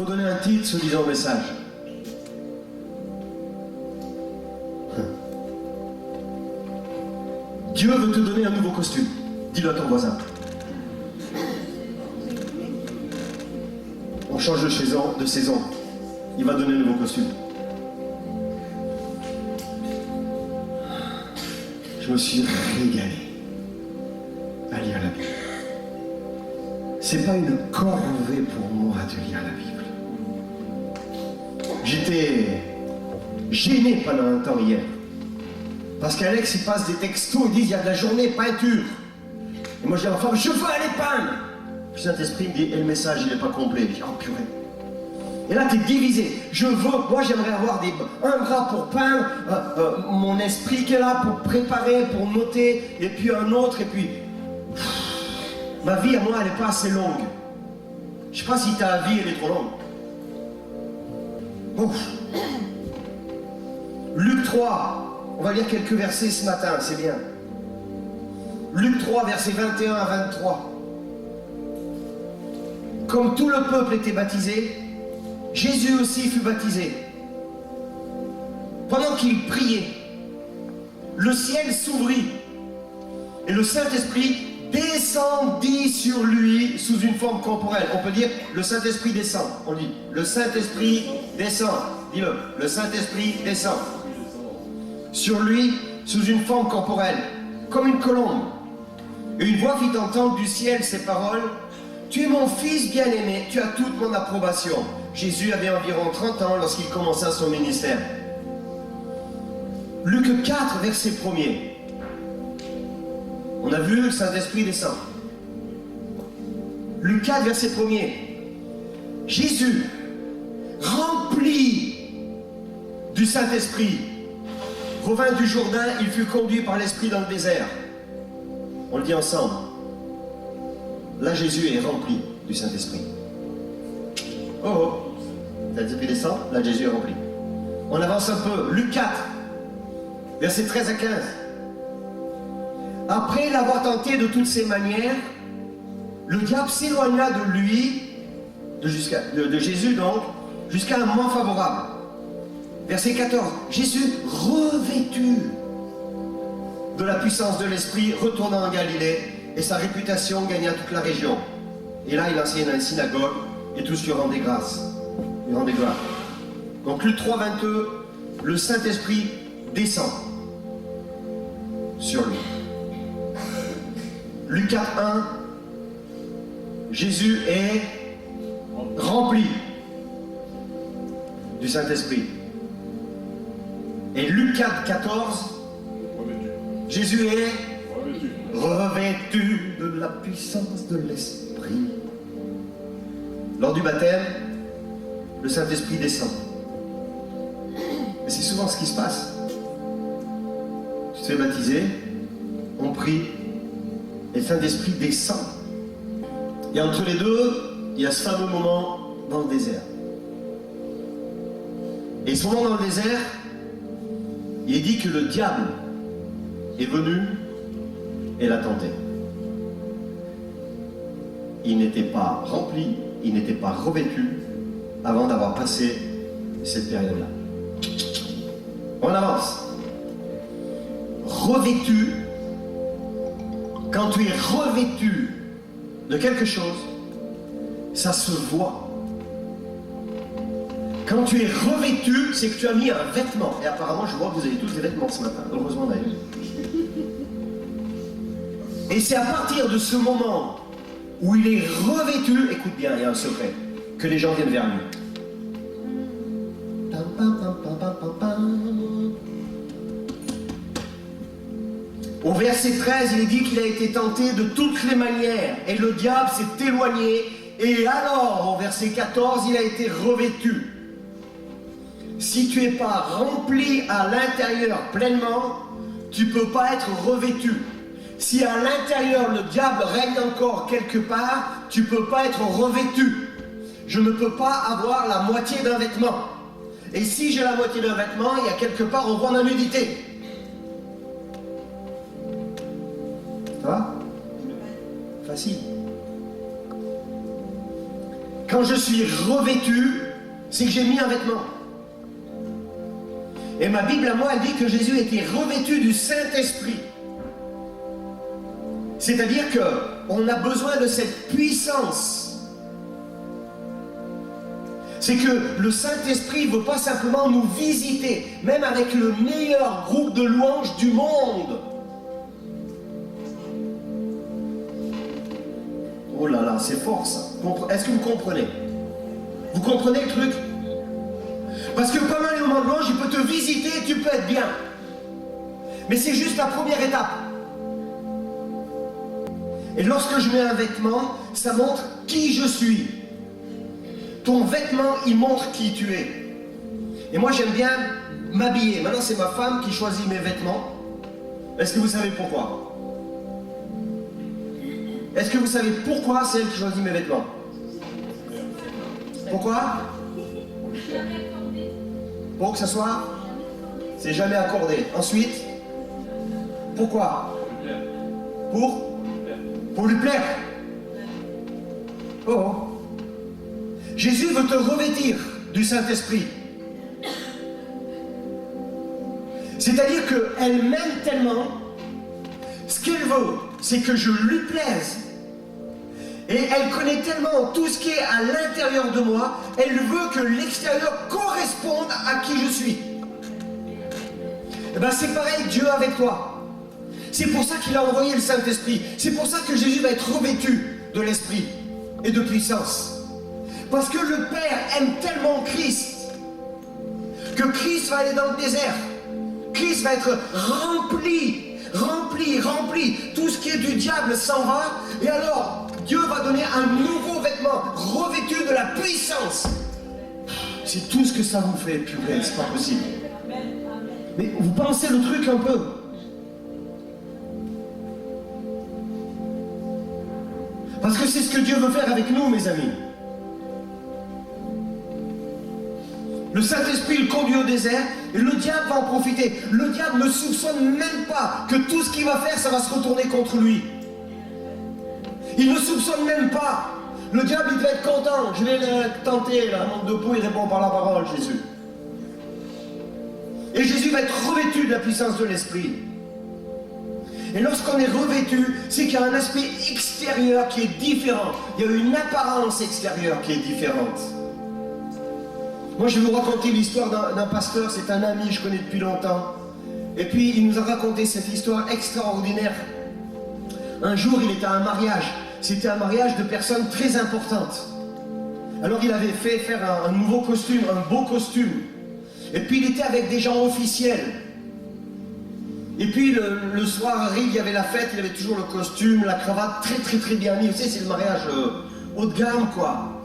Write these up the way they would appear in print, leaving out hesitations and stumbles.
faut donner un titre soi-disant au message. Dieu veut te donner un nouveau costume. Dis-le à ton voisin. On change de saison. Il va donner un nouveau costume. Je me suis régalé à lire la Bible. C'est pas une corvée pour moi de lire la Bible. J'étais gêné pendant un temps hier. Parce qu'Alex, il passe des textos, il dit, il y a de la journée peinture. Et moi, je dis à ma femme, je veux aller peindre. Le Saint-Esprit me dit, et le message, il n'est pas complet. Je dis, oh purée. Et là, tu es divisé. Moi, j'aimerais avoir un bras pour peindre, mon esprit qui est là pour préparer, pour noter, et puis un autre, et puis... Ma vie, à moi, elle n'est pas assez longue. Je ne sais pas si ta vie, elle est trop longue. Ouf. Luc 3. On va lire quelques versets ce matin, c'est bien. Luc 3, versets 21 à 23. Comme tout le peuple était baptisé, Jésus aussi fut baptisé. Pendant qu'il priait, le ciel s'ouvrit et le Saint-Esprit descendit sur lui sous une forme corporelle. On peut dire le Saint-Esprit descend. On dit le Saint-Esprit descend. Dis-le, le Saint-Esprit descend. Sur lui, sous une forme corporelle, comme une colombe. Et une voix fit entendre du ciel ces paroles. Tu es mon fils bien-aimé, tu as toute mon approbation. Jésus avait environ 30 ans lorsqu'il commença son ministère. Luc 4, verset 1er. On a vu le Saint-Esprit descend. Luc 4, verset 1er. Jésus, rempli du Saint-Esprit, revint du Jourdain, il fut conduit par l'Esprit dans le désert. On le dit ensemble. Là, Jésus est rempli du Saint-Esprit. Oh oh, le Saint-Esprit descend, là, Jésus est rempli. On avance un peu. Luc 4, versets 13 à 15. Après l'avoir tenté de toutes ses manières, le diable s'éloigna de lui, de Jésus donc, jusqu'à un moment favorable. Verset 14. Jésus, revêtu de la puissance de l'Esprit, retourna en Galilée, et sa réputation gagna toute la région. Et là, il enseignait dans les synagogues, et tous lui rendaient grâce. Lui rendaient gloire. Donc, Luc 3, 22, le Saint-Esprit descend sur lui. Luc 4, 1, Jésus est rempli du Saint-Esprit. Et Luc 4, 14, Jésus est revêtu de la puissance de l'Esprit. Lors du baptême, le Saint-Esprit descend. Et c'est souvent ce qui se passe. Tu te fais baptiser, on prie, et le Saint-Esprit descend. Et entre les deux, il y a ce fameux moment dans le désert. Et ce moment dans le désert, il est dit que le diable est venu et l'a tenté. Il n'était pas rempli, il n'était pas revêtu avant d'avoir passé cette période-là. On avance. Revêtu, quand tu es revêtu de quelque chose, ça se voit. Quand tu es revêtu, c'est que tu as mis un vêtement. Et apparemment, je vois que vous avez tous des vêtements ce matin. Heureusement d'ailleurs. Et c'est à partir de ce moment où il est revêtu, écoute bien, il y a un secret, que les gens viennent vers lui. Au verset 13, il est dit qu'il a été tenté de toutes les manières. Et le diable s'est éloigné. Et alors, au verset 14, il a été revêtu. Si tu n'es pas rempli à l'intérieur pleinement, tu ne peux pas être revêtu. Si à l'intérieur le diable règne encore quelque part, tu ne peux pas être revêtu. Je ne peux pas avoir la moitié d'un vêtement. Et si j'ai la moitié d'un vêtement, il y a quelque part on voit ma nudité. Ça va ? Facile. Quand je suis revêtu, c'est que j'ai mis un vêtement. Et ma Bible à moi, elle dit que Jésus était revêtu du Saint-Esprit. C'est-à-dire qu'on a besoin de cette puissance. C'est que le Saint-Esprit ne veut pas simplement nous visiter, même avec le meilleur groupe de louanges du monde. Oh là là, c'est fort ça. Est-ce que vous comprenez? Vous comprenez le truc? Parce que pendant les moments de louange, il peut te visiter, tu peux être bien. Mais c'est juste la première étape. Et lorsque je mets un vêtement, ça montre qui je suis. Ton vêtement, il montre qui tu es. Et moi, j'aime bien m'habiller. Maintenant, c'est ma femme qui choisit mes vêtements. Est-ce que vous savez pourquoi? Est-ce que vous savez pourquoi c'est elle qui choisit mes vêtements? Pourquoi? Pour que ça soit? C'est jamais accordé. Ensuite? Pourquoi? Pour lui plaire. Oh. Jésus veut te revêtir du Saint-Esprit. C'est-à-dire qu'elle m'aime tellement, ce qu'elle veut, c'est que je lui plaise. Et elle connaît tellement tout ce qui est à l'intérieur de moi, elle veut que l'extérieur corresponde à qui je suis. Et bien c'est pareil, Dieu avec toi. C'est pour ça qu'il a envoyé le Saint-Esprit. C'est pour ça que Jésus va être revêtu de l'Esprit et de puissance. Parce que le Père aime tellement Christ, que Christ va aller dans le désert. Christ va être rempli. Tout ce qui est du diable s'en va. Et alors, Dieu va donner un nouveau vêtement, revêtu de la puissance. C'est tout ce que ça vous fait, purée, c'est pas possible. Mais vous pensez le truc un peu. Parce que c'est ce que Dieu veut faire avec nous, mes amis. Le Saint-Esprit le conduit au désert et le diable va en profiter. Le diable ne soupçonne même pas que tout ce qu'il va faire, ça va se retourner contre lui. Il ne soupçonne même pas. Le diable, il devait être content. Je vais le tenter, là, manque de peau, il répond par la parole, Jésus. Et Jésus va être revêtu de la puissance de l'Esprit. Et lorsqu'on est revêtu, c'est qu'il y a un aspect extérieur qui est différent. Il y a une apparence extérieure qui est différente. Moi, je vais vous raconter l'histoire d'un pasteur, c'est un ami, je connais depuis longtemps. Et puis, il nous a raconté cette histoire extraordinaire. Un jour, il était à un mariage. C'était un mariage de personnes très importantes. Alors, il avait fait faire un nouveau costume, un beau costume. Et puis, il était avec des gens officiels. Et puis, le soir arrive, il y avait la fête, il avait toujours le costume, la cravate très bien mis. Vous savez, c'est le mariage haut de gamme, quoi.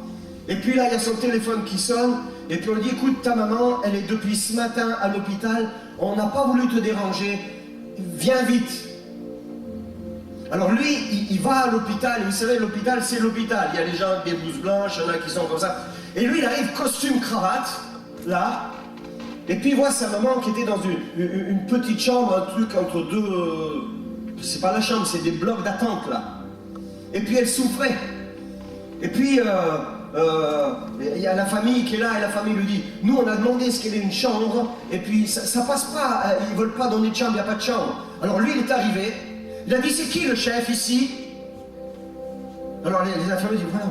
Et puis là, il y a son téléphone qui sonne. Et puis on lui dit, écoute, ta maman, elle est depuis ce matin à l'hôpital, on n'a pas voulu te déranger, viens vite. Alors lui, il va à l'hôpital, et vous savez, l'hôpital, c'est l'hôpital. Il y a les gens avec des blouses blanches, il y en a qui sont comme ça. Et lui, il arrive costume, cravate, là, et puis il voit sa maman qui était dans une petite chambre, un truc entre deux... c'est pas la chambre, c'est des blocs d'attente, là. Et puis elle souffrait. Et puis... il y a la famille qui est là et la famille lui dit, nous on a demandé ce qu'il y ait une chambre et puis ça passe pas, ils veulent pas donner de chambre, il n'y a pas de chambre. Alors lui il est arrivé, il a dit c'est qui le chef ici? Alors les familles disent voilà,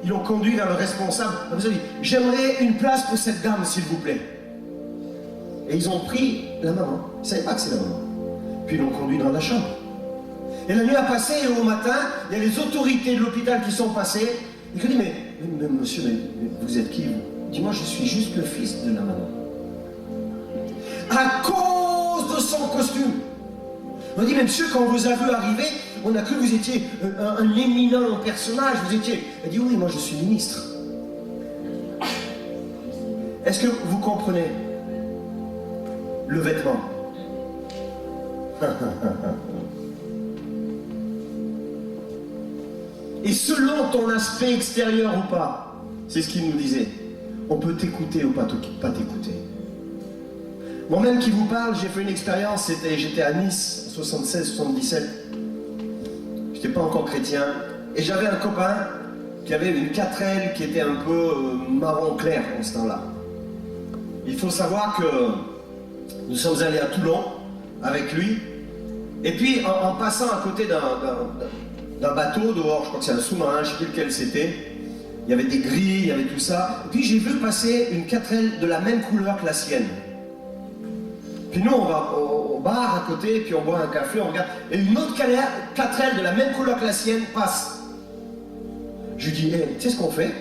ils l'ont conduit vers le responsable, il a dit j'aimerais une place pour cette dame s'il vous plaît. Et ils ont pris la maman, ils ne savaient pas que c'est la maman, puis ils l'ont conduit dans la chambre. Et la nuit a passé et au matin il y a les autorités de l'hôpital qui sont passées. Il lui dit, mais monsieur, mais vous êtes qui, vous? Il dit, moi, je suis juste le fils de la maman. À cause de son costume. On dit, mais monsieur, quand on vous a vu arriver, on a cru que vous étiez un éminent personnage, vous étiez... Il dit, oui, moi, je suis ministre. Est-ce que vous comprenez le vêtement? Et selon ton aspect extérieur ou pas, c'est ce qu'il nous disait. On peut t'écouter ou pas t'écouter. Moi-même qui vous parle, j'ai fait une expérience, j'étais à Nice, en 76-77. J'étais pas encore chrétien. Et j'avais un copain, qui avait une 4L qui était un peu marron clair en ce temps-là. Il faut savoir que nous sommes allés à Toulon avec lui, et puis en passant à côté d'un bateau dehors, je crois que c'est un sous-marin, je ne sais plus lequel c'était, il y avait des grilles, il y avait tout ça, et puis j'ai vu passer une 4L de la même couleur que la sienne. Puis nous on va au bar à côté, puis on boit un café, on regarde, et une autre 4L de la même couleur que la sienne passe. Je lui dis, hey, tu sais ce qu'on fait?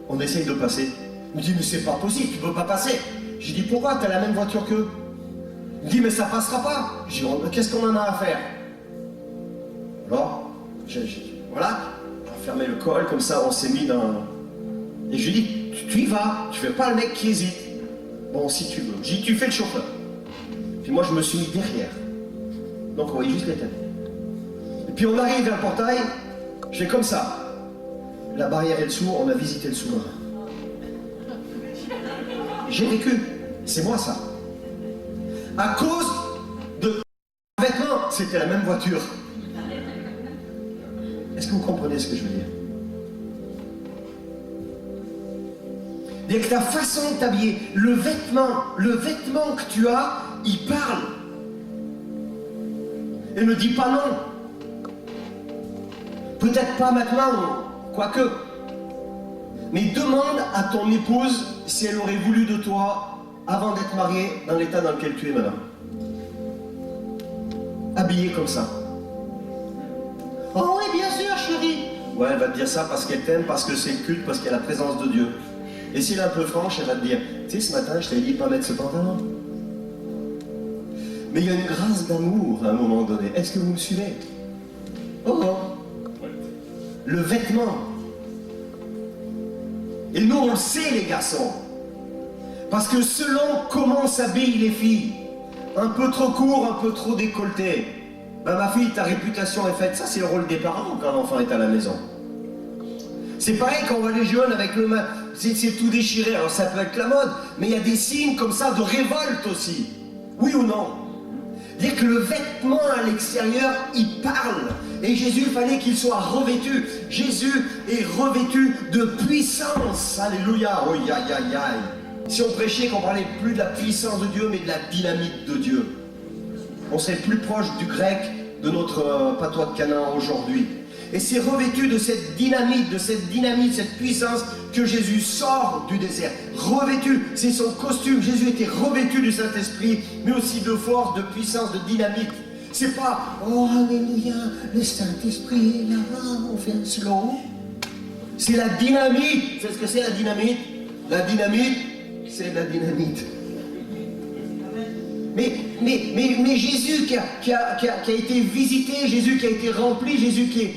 On essaye de passer. Il me dit, mais c'est pas possible, tu peux pas passer. Je lui dis, pourquoi? T'as la même voiture qu'eux. Il me dit, mais ça passera pas. Je dis, qu'est-ce qu'on en a à faire? Alors, voilà, on a fermé le col, comme ça on s'est mis dans... Et je lui dis, tu y vas, tu fais pas le mec qui hésite. Bon, si tu veux. Je dis, tu fais le chauffeur. Puis moi je me suis mis derrière. Donc on voyait juste les têtes. Et puis on arrive vers le portail, je fais comme ça. La barrière est dessous, on a visité le sous-marin. J'ai vécu, c'est moi ça. À cause de vêtements, c'était la même voiture. Est-ce que vous comprenez ce que je veux dire? Dès que ta façon de t'habiller, le vêtement que tu as, il parle. Et ne dis pas non. Peut-être pas maintenant, quoique. Mais demande à ton épouse si elle aurait voulu de toi avant d'être mariée dans l'état dans lequel tu es maintenant. Habillée comme ça. Oh oui, bien sûr, chérie. Ouais, elle va te dire ça parce qu'elle t'aime, parce que c'est le culte, parce qu'il y a la présence de Dieu. Et si elle est un peu franche, elle va te dire, tu sais, ce matin, je t'avais dit de pas mettre ce pantalon. Mais il y a une grâce d'amour à un moment donné. Est-ce que vous me suivez? Oh non. Le vêtement. Et nous, on le sait, les garçons. Parce que selon comment s'habillent les filles, un peu trop court, un peu trop décolleté, ben ma fille, ta réputation est faite. Ça, c'est le rôle des parents quand l'enfant est à la maison. C'est pareil quand on voit les jeunes avec le main, c'est tout déchiré. Alors ça peut être la mode, mais il y a des signes comme ça de révolte aussi. Oui ou non? Dire que le vêtement à l'extérieur, il parle. Et Jésus, il fallait qu'il soit revêtu. Jésus est revêtu de puissance. Alléluia. Oh, aïe, aïe, aïe. Si on prêchait qu'on parlait plus de la puissance de Dieu, mais de la dynamite de Dieu, on serait plus proche du grec de notre patois de Canaan aujourd'hui. Et c'est revêtu de cette dynamite, cette puissance que Jésus sort du désert. Revêtu, c'est son costume. Jésus était revêtu du Saint-Esprit, mais aussi de force, de puissance, de dynamite. C'est pas, oh alléluia, le Saint-Esprit est là, on fait un slow. C'est la dynamite. C'est ce que c'est la dynamite? La dynamite, c'est la dynamite. Mais Jésus qui a été visité, Jésus qui a été rempli, Jésus qui est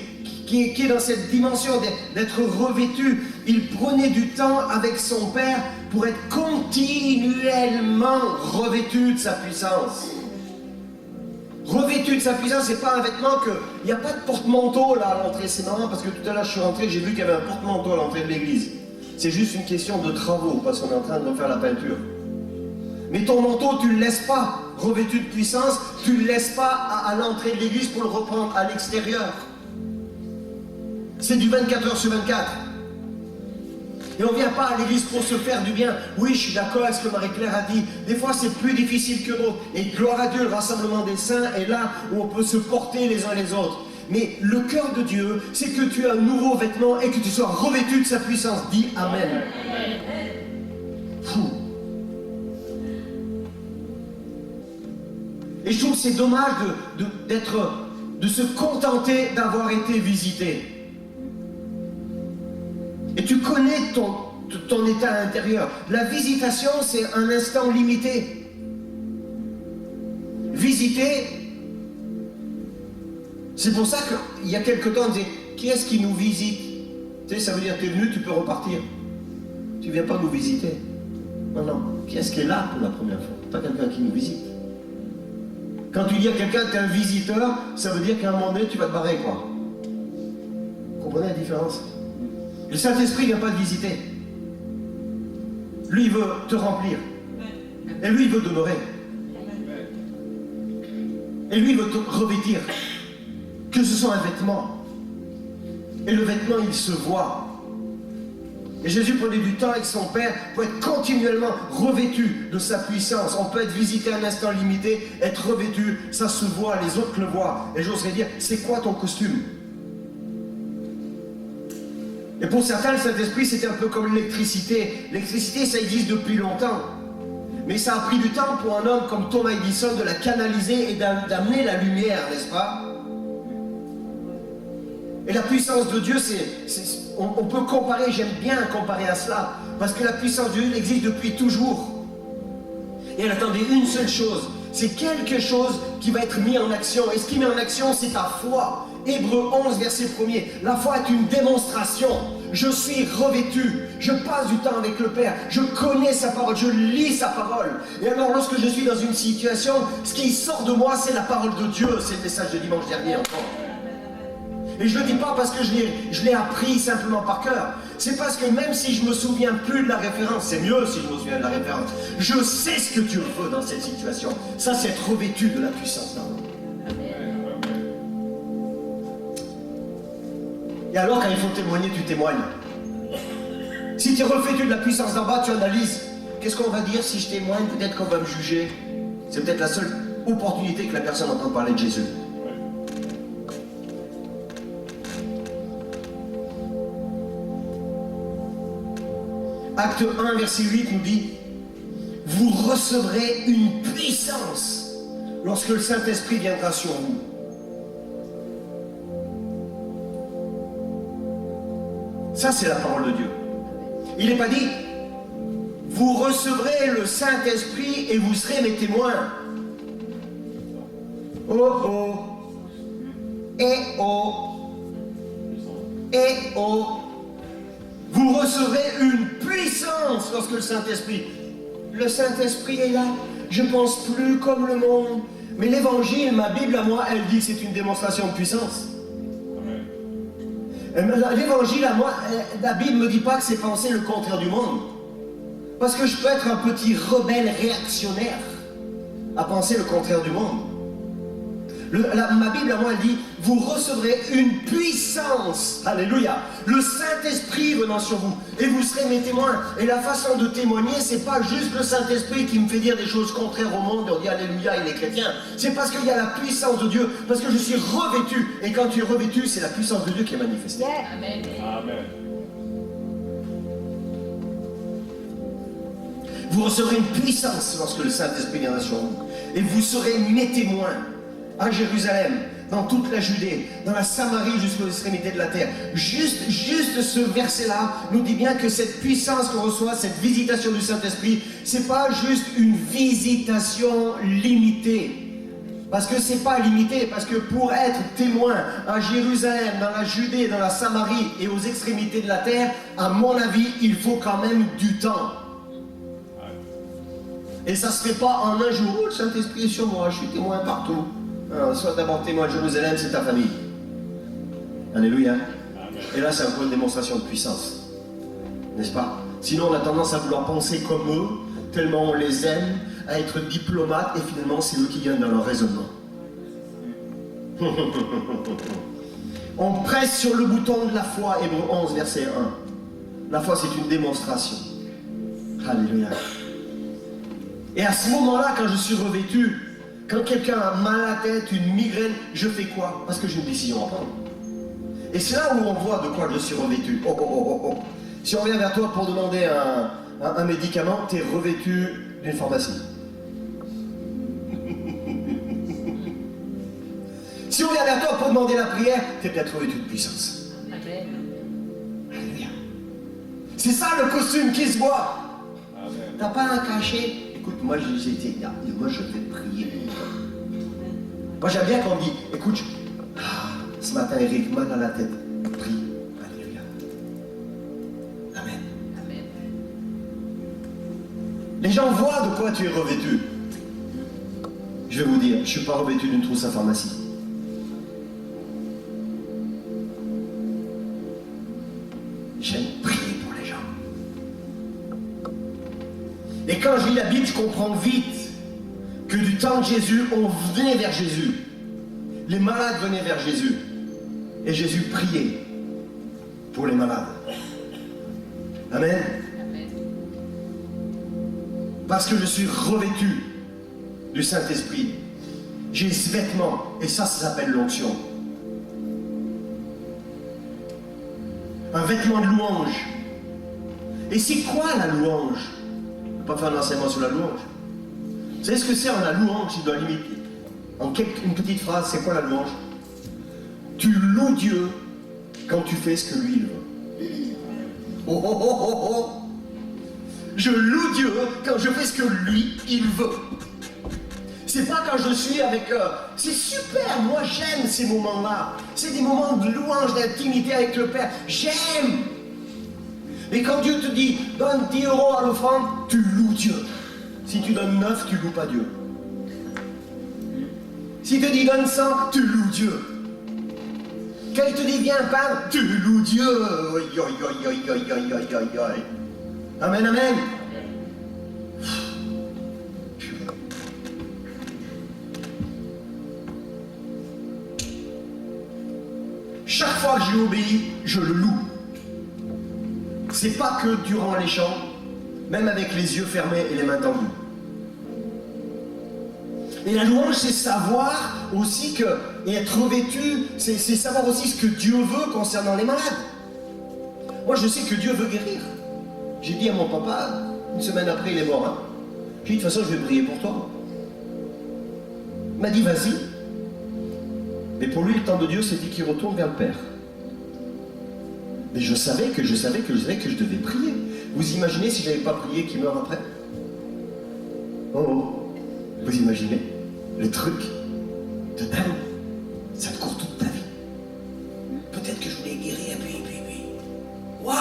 dans cette dimension d'être revêtu, il prenait du temps avec son Père pour être continuellement revêtu de sa puissance. Revêtu de sa puissance, c'est pas un vêtement que... Il n'y a pas de porte-manteau là à l'entrée, c'est marrant parce que tout à l'heure je suis rentré, j'ai vu qu'il y avait un porte-manteau à l'entrée de l'église. C'est juste une question de travaux parce qu'on est en train de refaire la peinture. Mais ton manteau, tu ne le laisses pas revêtu de puissance, tu ne le laisses pas à l'entrée de l'église pour le reprendre à l'extérieur. C'est du 24 heures sur 24. Et on ne vient pas à l'église pour se faire du bien. Oui, je suis d'accord avec ce que Marie-Claire a dit. Des fois, c'est plus difficile que d'autres. Et gloire à Dieu, le rassemblement des saints est là où on peut se porter les uns les autres. Mais le cœur de Dieu, c'est que tu aies un nouveau vêtement et que tu sois revêtu de sa puissance. Dis Amen. Fou. Et je trouve que c'est dommage de se contenter d'avoir été visité. Et tu connais ton état intérieur. La visitation, c'est un instant limité. Visiter, c'est pour ça qu'il y a quelque temps, on disait, qui est-ce qui nous visite? Tu sais, ça veut dire que tu es venu, tu peux repartir. Tu ne viens pas nous visiter. Non, non. Qui est-ce qui est là pour la première fois? Pas quelqu'un qui nous visite. Quand tu dis à quelqu'un que tu es un visiteur, ça veut dire qu'à un moment donné, tu vas te barrer, quoi. Vous comprenez la différence? Le Saint-Esprit ne vient pas te visiter. Lui, il veut te remplir. Et lui, il veut t'honorer. Et lui, il veut te revêtir. Que ce soit un vêtement. Et le vêtement, il se voit. Et Jésus prenait du temps avec son Père pour être continuellement revêtu de sa puissance. On peut être visité un instant limité, être revêtu, ça se voit, les autres le voient. Et j'oserais dire, c'est quoi ton costume? Et pour certains, le Saint-Esprit, c'était un peu comme l'électricité. L'électricité, ça existe depuis longtemps. Mais ça a pris du temps pour un homme comme Thomas Edison de la canaliser et d'amener la lumière, n'est-ce pas? Et la puissance de Dieu, on peut comparer, j'aime bien comparer à cela, parce que la puissance de Dieu existe depuis toujours. Et elle attendait une seule chose, c'est quelque chose qui va être mis en action. Et ce qui met en action, c'est ta foi. Hébreux 11, verset 1er. La foi est une démonstration. Je suis revêtu, je passe du temps avec le Père, je connais sa parole, je lis sa parole. Et alors lorsque je suis dans une situation, ce qui sort de moi, c'est la parole de Dieu. C'est le message de dimanche dernier encore. Et je ne le dis pas parce que je l'ai appris simplement par cœur. C'est parce que même si je ne me souviens plus de la référence, c'est mieux si je me souviens de la référence, je sais ce que Dieu veut dans cette situation. Ça, c'est être revêtu de la puissance d'en haut. Et alors, quand il faut témoigner, tu témoignes. Si tu es revêtu de la puissance d'en bas, tu analyses. Qu'est-ce qu'on va dire si je témoigne? Peut-être qu'on va me juger. C'est peut-être la seule opportunité que la personne entende parler de Jésus. Acte 1, verset 8 nous dit: vous recevrez une puissance lorsque le Saint-Esprit viendra sur vous. Ça, c'est la parole de Dieu. Il n'est pas dit: vous recevrez le Saint-Esprit et vous serez mes témoins. Oh oh. Et oh. Et oh. Vous recevrez une puissance lorsque le Saint-Esprit. Le Saint-Esprit est là. Je ne pense plus comme le monde. Mais l'Évangile, ma Bible à moi, elle dit que c'est une démonstration de puissance. L'Évangile à moi, la Bible ne me dit pas que c'est penser le contraire du monde. Parce que je peux être un petit rebelle réactionnaire à penser le contraire du monde. Ma Bible à moi, elle dit: vous recevrez une puissance, alléluia, le Saint-Esprit venant sur vous, et vous serez mes témoins. Et la façon de témoigner, c'est pas juste le Saint-Esprit qui me fait dire des choses contraires au monde et on dit alléluia, il est chrétien. C'est parce qu'il y a la puissance de Dieu, parce que je suis revêtu. Et quand tu es revêtu, c'est la puissance de Dieu qui est manifestée. Amen. Amen. Vous recevrez une puissance lorsque le Saint-Esprit viendra sur vous, et vous serez mes témoins à Jérusalem, dans toute la Judée, dans la Samarie jusqu'aux extrémités de la terre. Juste ce verset-là nous dit bien que cette puissance qu'on reçoit, cette visitation du Saint-Esprit, c'est pas juste une visitation limitée. Parce que c'est pas limité, parce que pour être témoin à Jérusalem, dans la Judée, dans la Samarie et aux extrémités de la terre, à mon avis, il faut quand même du temps. Et ça se fait pas en un jour. Oh, le Saint-Esprit est sur moi, je suis témoin partout. Alors, sois d'abord témoin de Jérusalem, c'est ta famille. Alléluia. Amen. Et là, c'est encore une démonstration de puissance. N'est-ce pas? Sinon, on a tendance à vouloir penser comme eux, tellement on les aime, à être diplomates, et finalement, c'est eux qui gagnent dans leur raisonnement. On presse sur le bouton de la foi, Hébreux 11, verset 1. La foi, c'est une démonstration. Alléluia. Et à ce moment-là, quand je suis revêtu, quand quelqu'un a mal à la tête, une migraine, je fais quoi? Parce que j'ai une décision à prendre. Et c'est là où on voit de quoi je suis revêtu. Oh, oh, oh, oh, oh. Si on vient vers toi pour demander un médicament, tu es revêtu d'une pharmacie. Si on vient vers toi pour demander la prière, tu es peut-être revêtu de puissance. Alléluia. C'est ça le costume qui se voit. T'as pas un cachet? Écoute, moi j'ai été là, et moi je vais prier. Moi j'aime bien qu'on me dit, écoute, ce matin Eric, mal à la tête, prie, alléluia. Amen. Amen. Les gens voient de quoi tu es revêtu. Je vais vous dire, je ne suis pas revêtu d'une trousse à pharmacie. J'aime prier pour les gens. Et quand je lis la Bible, je comprends vite que du temps de Jésus, on venait vers Jésus. Les malades venaient vers Jésus. Et Jésus priait pour les malades. Amen. Parce que je suis revêtu du Saint-Esprit. J'ai ce vêtement, et ça s'appelle l'onction. Un vêtement de louange. Et c'est quoi la louange? Je ne vais pas faire un enseignement sur la louange. Vous savez ce que c'est en la louange? Je dois limiter. En une petite phrase, c'est quoi la louange? Tu loues Dieu quand tu fais ce que lui il veut. Oh oh oh oh oh! Je loue Dieu quand je fais ce que lui il veut. C'est pas quand je suis avec... c'est super, moi j'aime ces moments-là. C'est des moments de louange, d'intimité avec le Père. J'aime. Mais quand Dieu te dit, donne 10 € à l'offrande, tu loues Dieu. Si tu donnes 9, tu loues pas Dieu. S'il te dit donne 100, tu loues Dieu. Qu'elle te dit viens peindre, tu loues Dieu. Amen, amen. Chaque fois que je lui obéis, je le loue. C'est pas que durant les chants, même avec les yeux fermés et les mains tendues. Et la louange, c'est savoir aussi que, et être revêtu, c'est savoir aussi ce que Dieu veut concernant les malades. Moi, je sais que Dieu veut guérir. J'ai dit à mon papa, une semaine après, il est mort. Hein. J'ai dit, de toute façon, je vais prier pour toi. Il m'a dit, vas-y. Mais pour lui, le temps de Dieu, c'était qu'il retourne vers le Père. Mais je savais que je devais prier. Vous imaginez si je n'avais pas prié qu'il meurt après? Oh, vous imaginez le truc de dingue? Ça te court toute ta vie. Peut-être que je voulais guérir, puis. Waouh!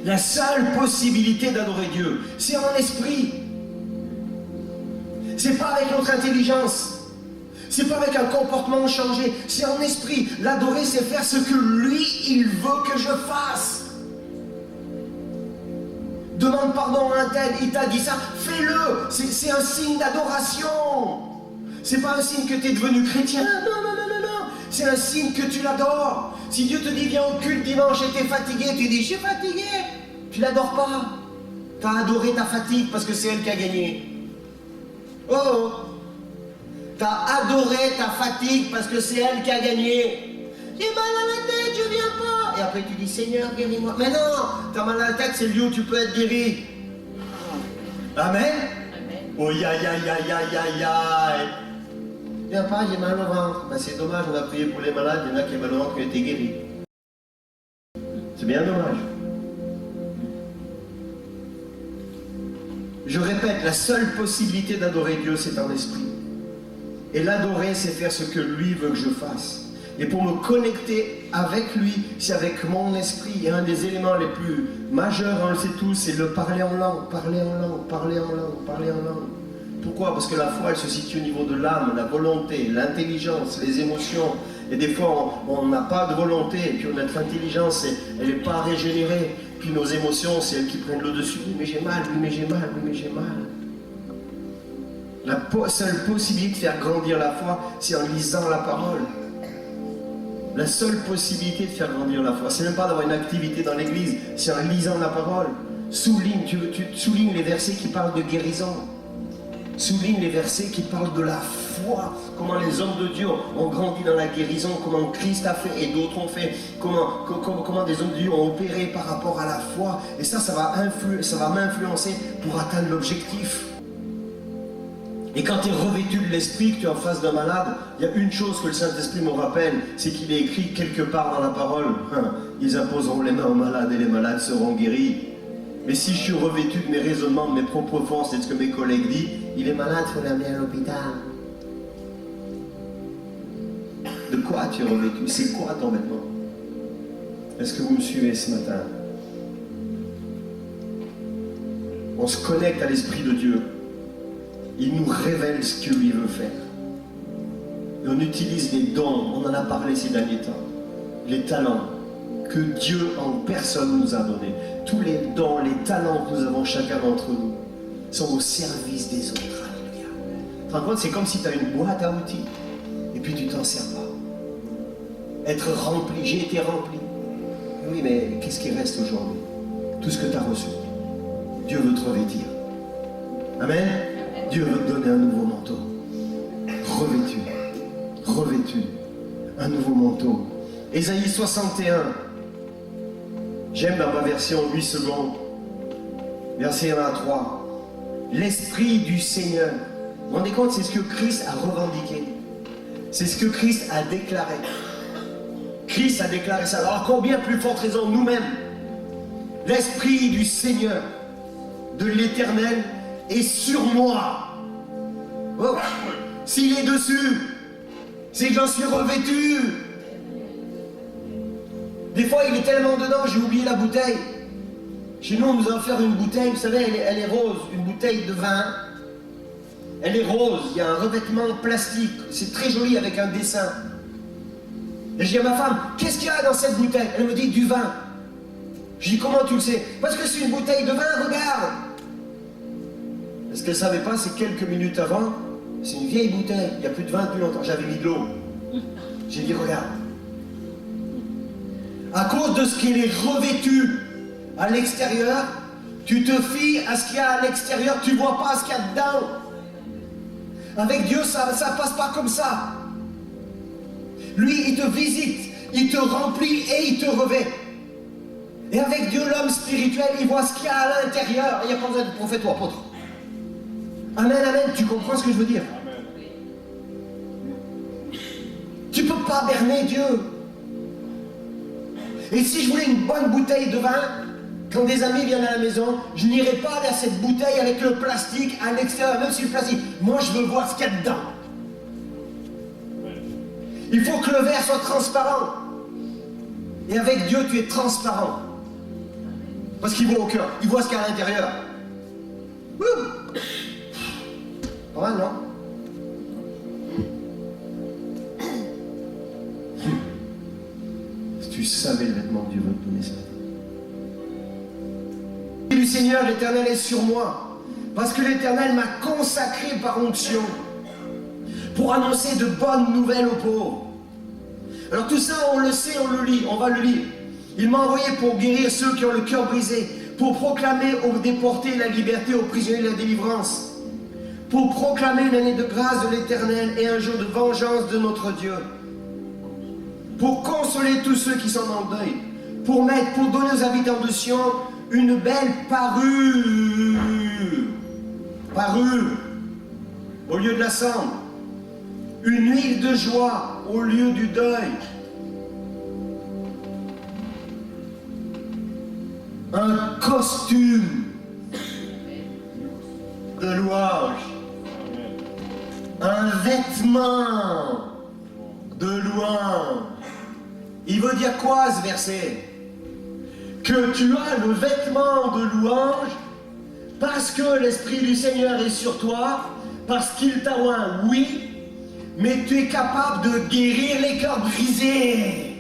La seule possibilité d'adorer Dieu, c'est en esprit. C'est pas avec notre intelligence. C'est pas avec un comportement changé. C'est en esprit. L'adorer, c'est faire ce que lui, il veut que je fasse. Demande pardon à un tel, il t'a dit ça, fais-le. C'est un signe d'adoration. C'est pas un signe que tu es devenu chrétien. Non. C'est un signe que tu l'adores. Si Dieu te dit viens au culte dimanche et tu es fatigué, tu dis je suis fatigué. Tu l'adores pas. Tu as adoré ta fatigue parce que c'est elle qui a gagné. Oh, tu as adoré ta fatigue parce que c'est elle qui a gagné. J'ai mal à la tête, je viens pas. Et après tu dis Seigneur, guéris-moi. Mais non, tu as mal à la tête, c'est le lieu où tu peux être guéri. Amen. Oh, ya. Viens pas, j'ai mal au ventre. Ben, c'est dommage, on a prié pour les malades, il y en a qui ont mal au ventre qui ont été guéris. C'est bien dommage. Je répète, la seule possibilité d'adorer Dieu, c'est en esprit. Et l'adorer, c'est faire ce que lui veut que je fasse. Et pour me connecter avec lui, c'est avec mon esprit. Et un des éléments les plus majeurs, on le sait tous, c'est le parler en langue. Pourquoi? Parce que la foi, elle se situe au niveau de l'âme, la volonté, l'intelligence, les émotions. Et des fois, on n'a pas de volonté, et puis notre intelligence, elle n'est pas régénérée. Puis nos émotions, c'est elles qui prennent le dessus. Oui, mais j'ai mal. La seule possibilité de faire grandir la foi, c'est en lisant la parole. La seule possibilité de faire grandir la foi, c'est même pas d'avoir une activité dans l'église, c'est en lisant la parole. Souligne, tu soulignes les versets qui parlent de guérison. Souligne les versets qui parlent de la foi. Comment les hommes de Dieu ont grandi dans la guérison, comment Christ a fait et d'autres ont fait. Comment des hommes de Dieu ont opéré par rapport à la foi. Et ça va m'influencer pour atteindre l'objectif. Et quand tu es revêtu de l'esprit, que tu es en face d'un malade, il y a une chose que le Saint-Esprit me rappelle, c'est qu'il est écrit quelque part dans la parole, ils imposeront les mains aux malades et les malades seront guéris. Mais si je suis revêtu de mes raisonnements, de mes propres forces et de ce que mes collègues disent, il est malade, il faut l'amener à l'hôpital. De quoi tu es revêtu? C'est quoi ton vêtement? Est-ce que vous me suivez ce matin? On se connecte à l'Esprit de Dieu. Il nous révèle ce que lui veut faire. Et on utilise les dons, on en a parlé ces derniers temps, les talents que Dieu en personne nous a donnés. Tous les dons, les talents que nous avons chacun d'entre nous sont au service des autres. Alléluia. Tu te rends compte, c'est comme si tu as une boîte à outils et puis tu t'en sers pas. Être rempli, j'ai été rempli. Oui, mais qu'est-ce qui reste aujourd'hui? Tout ce que tu as reçu. Dieu veut te revêtir. Amen. Dieu veut te donner un nouveau manteau. Revêtu. Revêtu. Un nouveau manteau. Ésaïe 61. J'aime dans ma version 8 secondes. Verset 1 à 3. L'Esprit du Seigneur. Vous vous rendez compte, c'est ce que Christ a revendiqué. C'est ce que Christ a déclaré. Christ a déclaré ça. Alors combien plus forte raison nous-mêmes, l'Esprit du Seigneur, de l'Éternel, est sur moi. Oh. S'il est dessus, c'est que j'en suis revêtu. Des fois, il est tellement dedans, j'ai oublié la bouteille. Chez nous, on nous a offert une bouteille, vous savez, elle est rose, une bouteille de vin. Elle est rose, il y a un revêtement plastique, c'est très joli avec un dessin. Et je dis à ma femme, qu'est-ce qu'il y a dans cette bouteille? Elle me dit, du vin. Je dis, comment tu le sais? Parce que c'est une bouteille de vin, regarde. Ce qu'elle ne savait pas, c'est quelques minutes avant, c'est une vieille bouteille, il y a plus de vin depuis longtemps, j'avais mis de l'eau. J'ai dit, regarde. À cause de ce qu'il est revêtu à l'extérieur, tu te fies à ce qu'il y a à l'extérieur, tu ne vois pas ce qu'il y a dedans. Avec Dieu, ça ne passe pas comme ça. Lui, il te visite, il te remplit et il te revêt. Et avec Dieu, l'homme spirituel, il voit ce qu'il y a à l'intérieur. Il n'y a pas besoin de prophète ou apôtre. Amen, amen, tu comprends ce que je veux dire? Tu ne peux pas berner Dieu. Et si je voulais une bonne bouteille de vin, quand des amis viennent à la maison, je n'irai pas vers cette bouteille avec le plastique à l'extérieur, même si le plastique. Moi, je veux voir ce qu'il y a dedans. Il faut que le verre soit transparent. Et avec Dieu, tu es transparent. Parce qu'il voit au cœur, il voit ce qu'il y a à l'intérieur. Pas mal, non? Si tu savais le vêtement que Dieu veut te donner ça. Du Seigneur, l'Éternel est sur moi, parce que l'Éternel m'a consacré par onction pour annoncer de bonnes nouvelles aux pauvres. Alors tout ça, on le sait, on le lit, on va le lire. Il m'a envoyé pour guérir ceux qui ont le cœur brisé, pour proclamer aux déportés la liberté, aux prisonniers la délivrance, pour proclamer une année de grâce de l'Éternel et un jour de vengeance de notre Dieu, pour consoler tous ceux qui sont en deuil, pour donner aux habitants de Sion une belle parure au lieu de la cendre, une huile de joie au lieu du deuil, un costume de louange, un vêtement de louange. Il veut dire quoi ce verset? Que tu as le vêtement de louange parce que l'Esprit du Seigneur est sur toi, parce qu'il t'a oint, oui, mais tu es capable de guérir les cœurs brisés.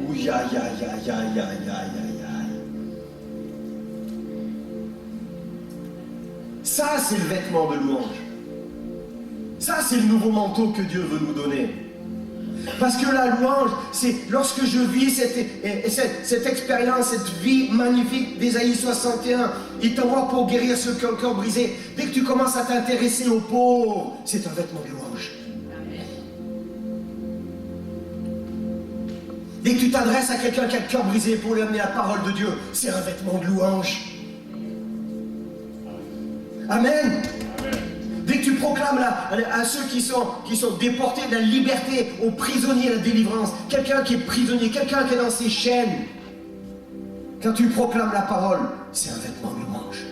Ouh, aïe, aïe, aïe, aïe, aïe, aïe, aïe, aïe. Ça, c'est le vêtement de louange. Ça, c'est le nouveau manteau que Dieu veut nous donner. Parce que la louange, c'est lorsque je vis cette expérience, cette vie magnifique d'Ésaïe 61, il t'envoie pour guérir ceux qui ont le cœur brisé. Dès que tu commences à t'intéresser aux pauvres, c'est un vêtement de louange. Dès que tu t'adresses à quelqu'un qui a le cœur brisé pour lui amener la parole de Dieu, c'est un vêtement de louange. Amen. Dès que tu proclames à ceux qui sont déportés de la liberté, aux prisonniers la délivrance, quelqu'un qui est prisonnier, quelqu'un qui est dans ses chaînes, quand tu proclames la parole, c'est un vêtement de louange.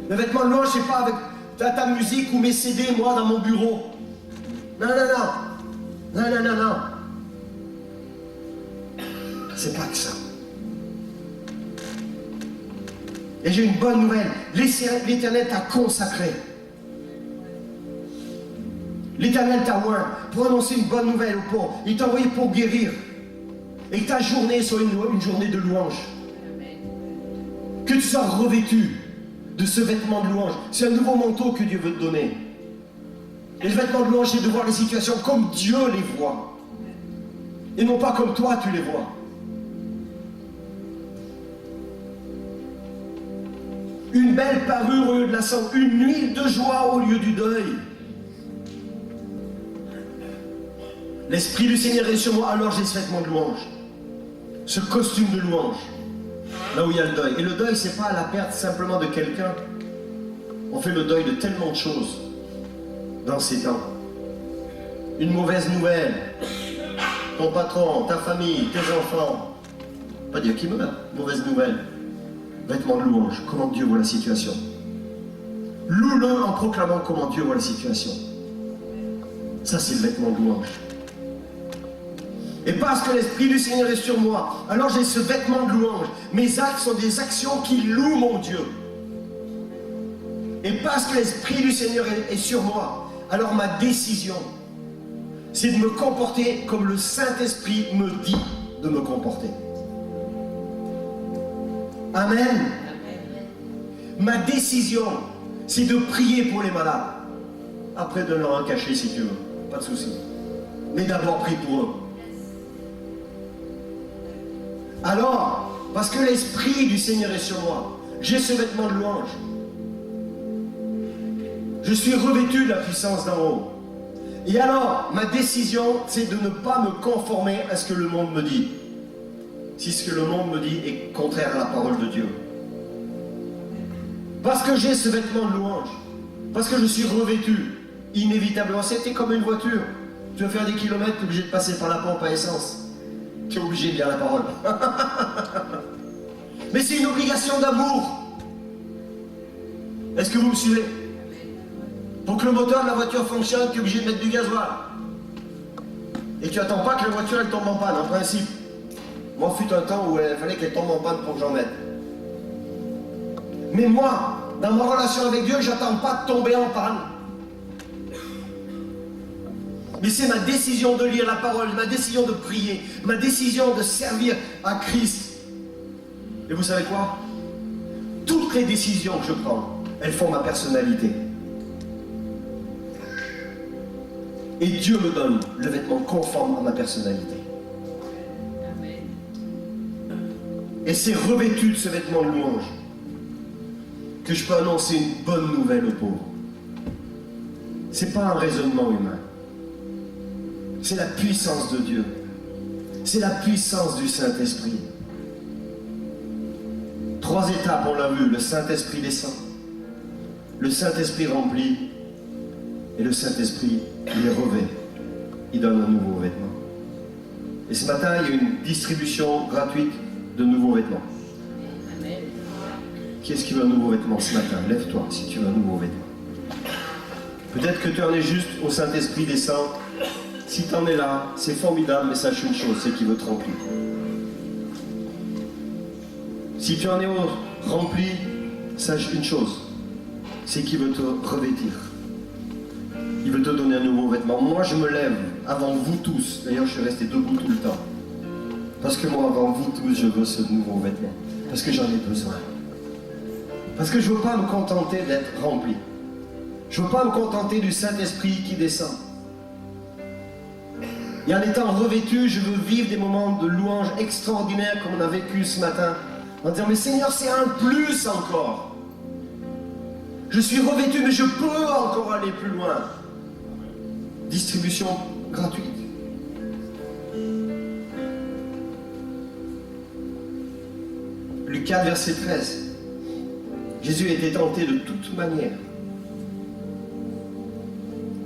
Le vêtement de louange, c'est pas avec ta musique ou mes CD, moi, dans mon bureau. Non, non, non. Non, non, non, non. C'est pas que ça. Et j'ai une bonne nouvelle. L'Éternel t'a consacré. L'Éternel t'a oint pour annoncer une bonne nouvelle aux pauvres. Il t'a envoyé pour guérir. Et que ta journée soit une journée de louange. Que tu sois revêtu de ce vêtement de louange. C'est un nouveau manteau que Dieu veut te donner. Et le vêtement de louange, c'est de voir les situations comme Dieu les voit. Et non pas comme toi tu les vois. Une belle parure au lieu de la cendre, une huile de joie au lieu du deuil. L'Esprit du Seigneur est sur moi, alors j'ai ce vêtement de louange. Ce costume de louange. Là où il y a le deuil. Et le deuil, c'est pas la perte simplement de quelqu'un. On fait le deuil de tellement de choses dans ces temps. Une mauvaise nouvelle. Ton patron, ta famille, tes enfants. Pas dire qui meurt. Mauvaise nouvelle. Vêtement de louange. Comment Dieu voit la situation. Loue-le en proclamant comment Dieu voit la situation. Ça, c'est le vêtement de louange. Et parce que l'Esprit du Seigneur est sur moi, alors j'ai ce vêtement de louange. Mes actes sont des actions qui louent mon Dieu. Et parce que l'Esprit du Seigneur est sur moi, alors ma décision, c'est de me comporter comme le Saint-Esprit me dit de me comporter. Amen. Ma décision, c'est de prier pour les malades. Après, donne-leur un cachet si tu veux, pas de souci. Mais d'abord, prie pour eux. Alors, parce que l'Esprit du Seigneur est sur moi, j'ai ce vêtement de louange. Je suis revêtu de la puissance d'en haut. Et alors, ma décision, c'est de ne pas me conformer à ce que le monde me dit. Si ce que le monde me dit est contraire à la parole de Dieu. Parce que j'ai ce vêtement de louange, parce que je suis revêtu, inévitablement, c'était comme une voiture. Tu vas faire des kilomètres, tu es obligé de passer par la pompe à essence. Tu es obligé de lire la parole. Mais c'est une obligation d'amour. Est-ce que vous me suivez? Pour que le moteur de la voiture fonctionne, tu es obligé de mettre du gasoil. Et tu n'attends pas que la voiture elle tombe en panne, en principe. Moi, fut un temps où il fallait qu'elle tombe en panne pour que j'en mette. Mais moi, dans ma relation avec Dieu, j'attends pas de tomber en panne. Mais c'est ma décision de lire la parole, ma décision de prier, ma décision de servir à Christ. Et vous savez quoi? Toutes les décisions que je prends, elles font ma personnalité. Et Dieu me donne le vêtement conforme à ma personnalité. Et c'est revêtu de ce vêtement de louange que je peux annoncer une bonne nouvelle aux pauvres. Ce n'est pas un raisonnement humain. C'est la puissance de Dieu. C'est la puissance du Saint-Esprit. 3 étapes, on l'a vu. Le Saint-Esprit descend. Le Saint-Esprit remplit. Et le Saint-Esprit les revêt. Il donne un nouveau vêtement. Et ce matin, il y a une distribution gratuite de nouveaux vêtements. Amen. Qui est-ce qui veut un nouveau vêtement ce matin? Lève-toi si tu veux un nouveau vêtement. Peut-être que tu en es juste au Saint-Esprit descend. Si tu en es là, c'est formidable, mais sache une chose, c'est qu'il veut te remplir. Si tu en es rempli, sache une chose, c'est qu'il veut te revêtir. Il veut te donner un nouveau vêtement. Moi, je me lève avant vous tous. D'ailleurs, je suis resté debout tout le temps. Parce que moi, avant vous tous, je veux ce nouveau vêtement. Parce que j'en ai besoin. Parce que je ne veux pas me contenter d'être rempli. Je ne veux pas me contenter du Saint-Esprit qui descend. Et en étant revêtu, je veux vivre des moments de louange extraordinaires comme on a vécu ce matin. En disant, mais Seigneur, c'est un plus encore. Je suis revêtu, mais je peux encore aller plus loin. Distribution gratuite. Luc 4, verset 13. Jésus a été tenté de toute manière.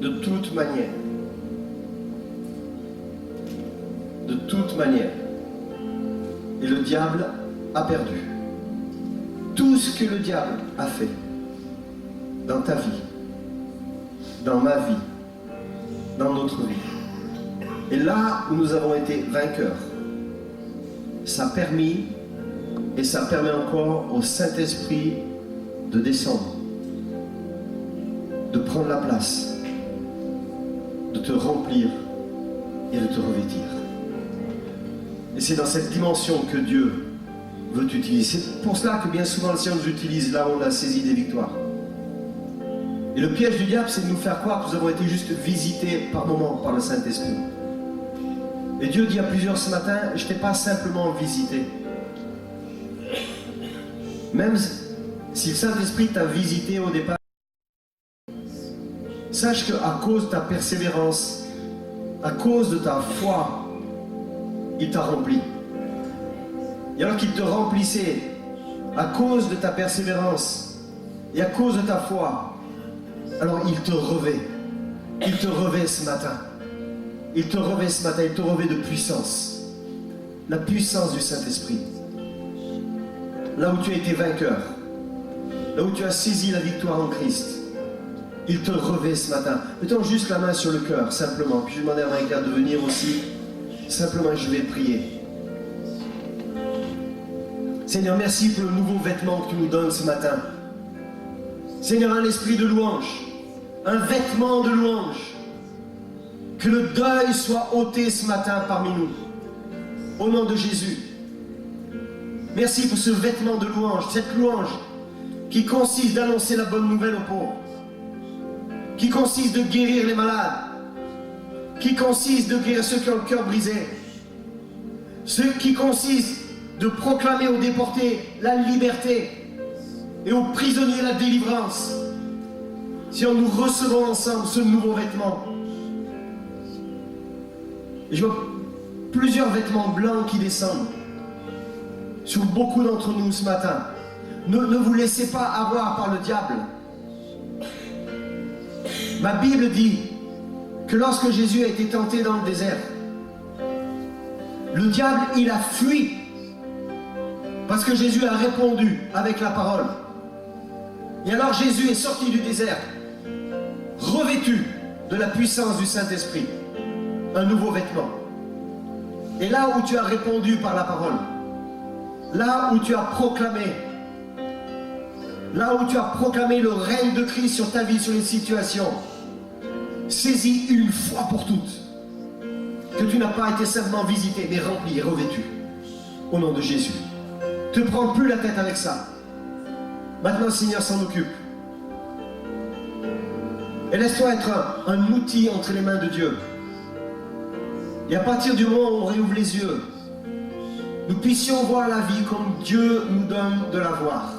De toute manière. De toute manière. Et le diable a perdu. Tout ce que le diable a fait dans ta vie, dans ma vie, dans notre vie. Et là où nous avons été vainqueurs, ça a permis et ça permet encore au Saint-Esprit de descendre, de prendre la place, de te remplir et de te revêtir. Et c'est dans cette dimension que Dieu veut t'utiliser. C'est pour cela que bien souvent le Seigneur nous utilise là où on a saisi des victoires. Et le piège du diable, c'est de nous faire croire que nous avons été juste visités par moments par le Saint-Esprit. Et Dieu dit à plusieurs ce matin, je ne t'ai pas simplement visité. Même Si le Saint-Esprit t'a visité au départ, sache qu'à cause de ta persévérance, à cause de ta foi, il t'a rempli. Et alors qu'il te remplissait, à cause de ta persévérance et à cause de ta foi, alors il te revêt. Il te revêt ce matin. Il te revêt ce matin, il te revêt de puissance. La puissance du Saint-Esprit. Là où tu as été vainqueur, là où tu as saisi la victoire en Christ, il te revêt ce matin. Mettons juste la main sur le cœur, simplement. Puis je demande à Marie-Claire de venir aussi. Simplement, je vais prier. Seigneur, merci pour le nouveau vêtement que tu nous donnes ce matin. Seigneur, un esprit de louange, un vêtement de louange. Que le deuil soit ôté ce matin parmi nous. Au nom de Jésus. Merci pour ce vêtement de louange, cette louange qui consiste d'annoncer la bonne nouvelle aux pauvres, qui consiste de guérir les malades, qui consiste de guérir ceux qui ont le cœur brisé, ceux qui consiste de proclamer aux déportés la liberté et aux prisonniers la délivrance. Si nous recevons ensemble ce nouveau vêtement. Et je vois plusieurs vêtements blancs qui descendent sur beaucoup d'entre nous ce matin. Ne vous laissez pas avoir par le diable. Ma Bible dit que lorsque Jésus a été tenté dans le désert, le diable, il a fui parce que Jésus a répondu avec la parole. Et alors Jésus est sorti du désert, revêtu de la puissance du Saint-Esprit, un nouveau vêtement. Et là où tu as répondu par la parole, là où tu as proclamé le règne de Christ sur ta vie, sur les situations, saisis une fois pour toutes que tu n'as pas été simplement visité, mais rempli et revêtu. Au nom de Jésus. Ne te prends plus la tête avec ça. Maintenant, le Seigneur s'en occupe. Et laisse-toi être un outil entre les mains de Dieu. Et à partir du moment où on réouvre les yeux, nous puissions voir la vie comme Dieu nous donne de la voir.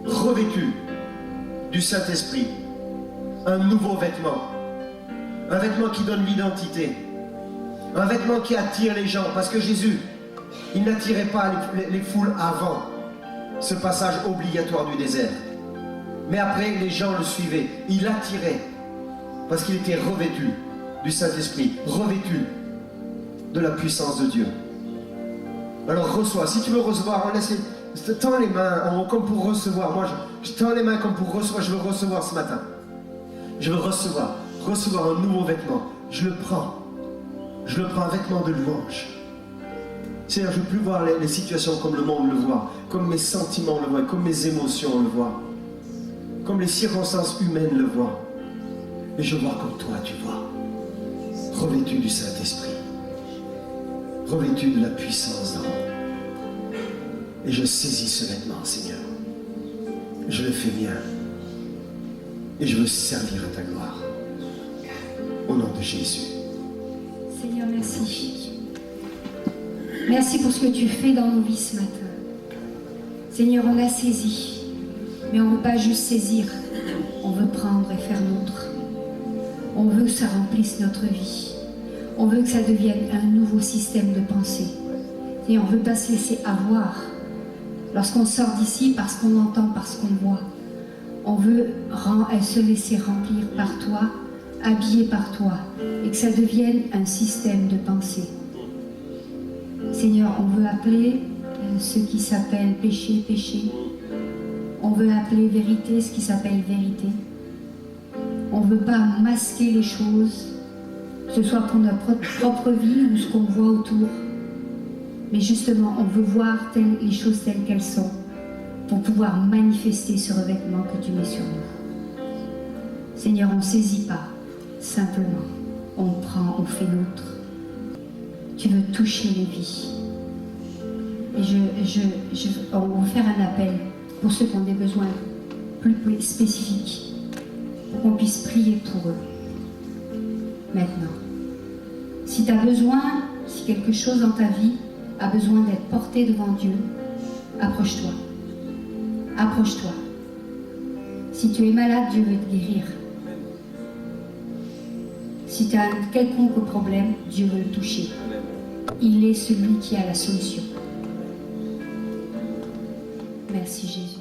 Revêtu du Saint-Esprit. Un nouveau vêtement. Un vêtement qui donne l'identité. Un vêtement qui attire les gens. Parce que Jésus, il n'attirait pas les foules avant ce passage obligatoire du désert. Mais après, les gens le suivaient. Il attirait parce qu'il était revêtu du Saint-Esprit, revêtu de la puissance de Dieu. Alors reçois. Si tu veux recevoir, on laisse tends les mains comme pour recevoir. Moi, je tends les mains comme pour recevoir. Je veux recevoir ce matin. Je veux recevoir un nouveau vêtement. Je le prends. Je le prends, un vêtement de louange. Seigneur, je ne veux plus voir les situations comme le monde le voit, comme mes sentiments le voient, comme mes émotions le voient, comme les circonstances humaines le voient. Et je vois comme toi tu vois, revêtu du Saint-Esprit, revêtu de la puissance d'en haut. Et je saisis ce vêtement, Seigneur. Je le fais mien. Et je veux servir à ta gloire. Au nom de Jésus. Seigneur, merci. Merci pour ce que tu fais dans nos vies ce matin. Seigneur, on a saisi, mais on ne veut pas juste saisir, on veut prendre et faire nôtre. On veut que ça remplisse notre vie. On veut que ça devienne un nouveau système de pensée. Et on ne veut pas se laisser avoir. Lorsqu'on sort d'ici, parce qu'on entend, parce qu'on voit, on veut se laisser remplir par toi, habillé par toi, et que ça devienne un système de pensée. Seigneur, on veut appeler ce qui s'appelle péché, péché. On veut appeler vérité ce qui s'appelle vérité. On ne veut pas masquer les choses, que ce soit pour notre propre vie ou ce qu'on voit autour. Mais justement, on veut voir les choses telles qu'elles sont pour pouvoir manifester ce revêtement que tu mets sur nous. Seigneur, on ne saisit pas, simplement. On prend, on fait nôtre. Tu veux toucher les vies. Et on va faire un appel pour ceux qui ont des besoins plus spécifiques, pour qu'on puisse prier pour eux. Maintenant, si tu as besoin, si quelque chose dans ta vie a besoin d'être porté devant Dieu, approche-toi. Approche-toi. Si tu es malade, Dieu veut te guérir. Si tu as un quelconque problème, Dieu veut le toucher. Il est celui qui a la solution. Merci Jésus.